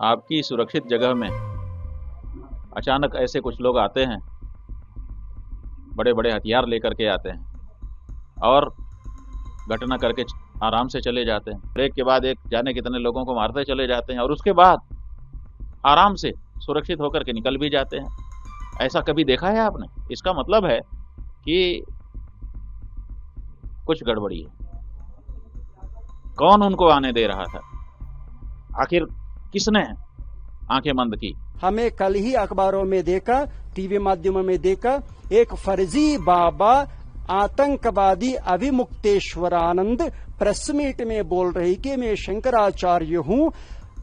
आपकी सुरक्षित जगह में अचानक ऐसे कुछ लोग आते हैं, बड़े बड़े हथियार लेकर के आते हैं और घटना करके आराम से चले जाते हैं। एक के बाद एक जाने कितने लोगों को मारते चले जाते हैं और उसके बाद आराम से सुरक्षित होकर के निकल भी जाते हैं। ऐसा कभी देखा है आपने? इसका मतलब है कि कुछ गड़बड़ी है। कौन उनको आने दे रहा था? आखिर किसने आंखें बंद की? हमें कल ही अखबारों में देखा, टीवी माध्यमों में देखा, एक फर्जी बाबा आतंकवादी अभिमुक्तेश्वरानंद प्रेस मीट में बोल रही कि मैं शंकराचार्य हूं,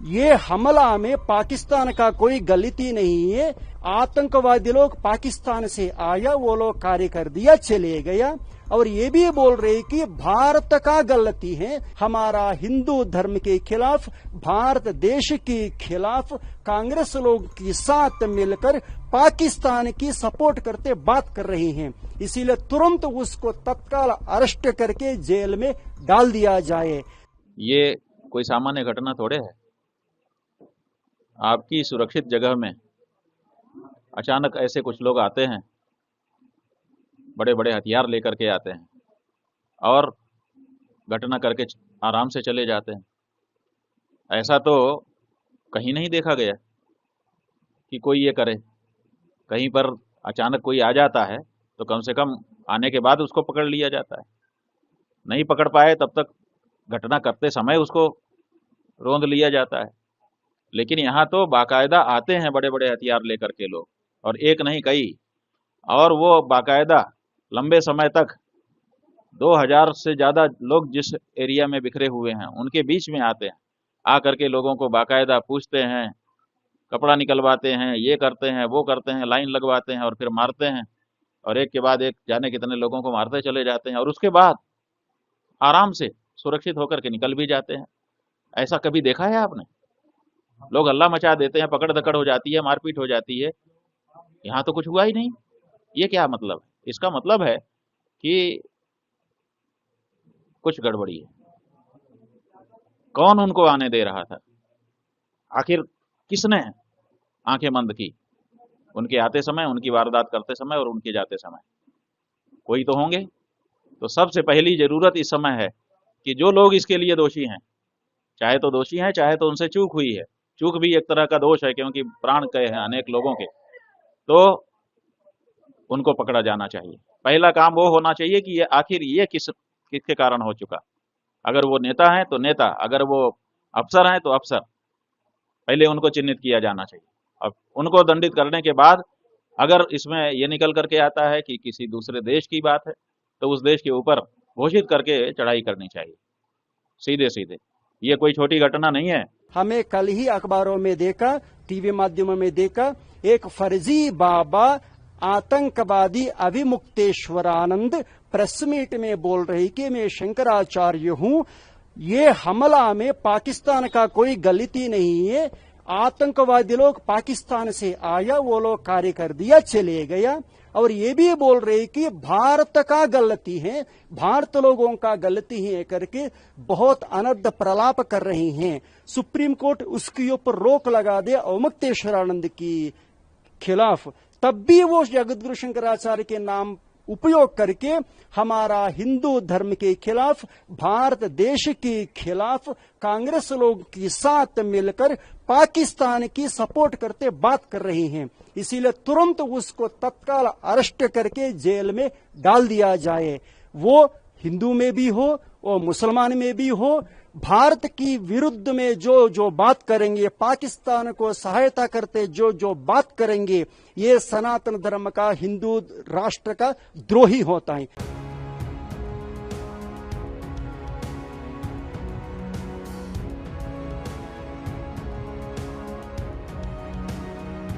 ये हमला में पाकिस्तान का कोई गलती नहीं है, आतंकवादी लोग पाकिस्तान से आया, वो लोग कार्य कर दिया, चले गया। और ये भी बोल रहे कि भारत का गलती है, हमारा हिंदू धर्म के खिलाफ, भारत देश के खिलाफ कांग्रेस लोग के साथ मिलकर पाकिस्तान की सपोर्ट करते बात कर रहे हैं, इसीलिए तुरंत उसको तत्काल अरेस्ट करके जेल में डाल दिया जाए। ये कोई सामान्य घटना थोड़े है। आपकी सुरक्षित जगह में अचानक ऐसे कुछ लोग आते हैं, बड़े बड़े हथियार लेकर के आते हैं और घटना करके आराम से चले जाते हैं। ऐसा तो कहीं नहीं देखा गया कि कोई ये करे। कहीं पर अचानक कोई आ जाता है तो कम से कम आने के बाद उसको पकड़ लिया जाता है। नहीं पकड़ पाए तब तक घटना करते समय उसको रोंद लिया जाता है। लेकिन यहाँ तो बाकायदा आते हैं बड़े बड़े हथियार लेकर के लोग, और एक नहीं कई, और वो बाकायदा लंबे समय तक 2000 से ज्यादा लोग जिस एरिया में बिखरे हुए हैं उनके बीच में आते हैं। आकर के लोगों को बाकायदा पूछते हैं, कपड़ा निकलवाते हैं, ये करते हैं, वो करते हैं, लाइन लगवाते हैं और फिर मारते हैं, और एक के बाद एक जाने कितने लोगों को मारते चले जाते हैं और उसके बाद आराम से सुरक्षित होकर के निकल भी जाते हैं। ऐसा कभी देखा है आपने? लोग हल्ला मचा देते हैं, पकड़ दकड़ हो जाती है, मारपीट हो जाती है। यहाँ तो कुछ हुआ ही नहीं। ये क्या मतलब है? इसका मतलब है कि कुछ गड़बड़ी है। कौन उनको आने दे रहा था? आखिर किसने आंखें बंद की? उनके आते समय, उनकी वारदात करते समय और उनके जाते समय कोई तो होंगे। तो सबसे पहली जरूरत इस समय है कि जो लोग इसके लिए दोषी हैं, चाहे तो दोषी हैं, चाहे तो उनसे चूक हुई है, चूक भी एक तरह का दोष है क्योंकि प्राण गए हैं अनेक लोगों के, तो उनको पकड़ा जाना चाहिए। पहला काम वो होना चाहिए कि ये आखिर ये किसके कारण हो चुका। अगर वो नेता है तो नेता, अगर वो अफसर हैं तो अफसर, पहले उनको चिन्हित किया जाना चाहिए। अब उनको दंडित करने के बाद अगर इसमें ये निकल करके आता है कि किसी दूसरे देश की बात है तो उस देश के ऊपर घोषित करके चढ़ाई करनी चाहिए, सीधे सीधे। ये कोई छोटी घटना नहीं है। हमें कल ही अखबारों में देखा, टीवी माध्यमों में देखा, एक फर्जी बाबा आतंकवादी अभिमुक्तेश्वरानंद प्रेस मीट में बोल रही कि मैं शंकराचार्य हूं, ये हमला में पाकिस्तान का कोई गलती नहीं है, आतंकवादी लोग पाकिस्तान से आया, वो लोग कार्य कर दिया, चले गया। और ये भी बोल रहे कि भारत का गलती है, भारत लोगों का गलती है करके बहुत अनर्थ प्रलाप कर रहे हैं। सुप्रीम कोर्ट उसके ऊपर रोक लगा दे अवमुक्तेश्वरानंद की खिलाफ, तब भी वो जगतगुरु शंकराचार्य के नाम उपयोग करके हमारा हिंदू धर्म के खिलाफ, भारत देश के खिलाफ कांग्रेस लोग के साथ मिलकर पाकिस्तान की सपोर्ट करते बात कर रहे हैं, इसीलिए तुरंत उसको तत्काल अरेस्ट करके जेल में डाल दिया जाए। वो हिंदू में भी हो, वो मुसलमान में भी हो, भारत की विरुद्ध में जो बात करेंगे, पाकिस्तान को सहायता करते जो बात करेंगे, ये सनातन धर्म का, हिंदू राष्ट्र का द्रोही होता है।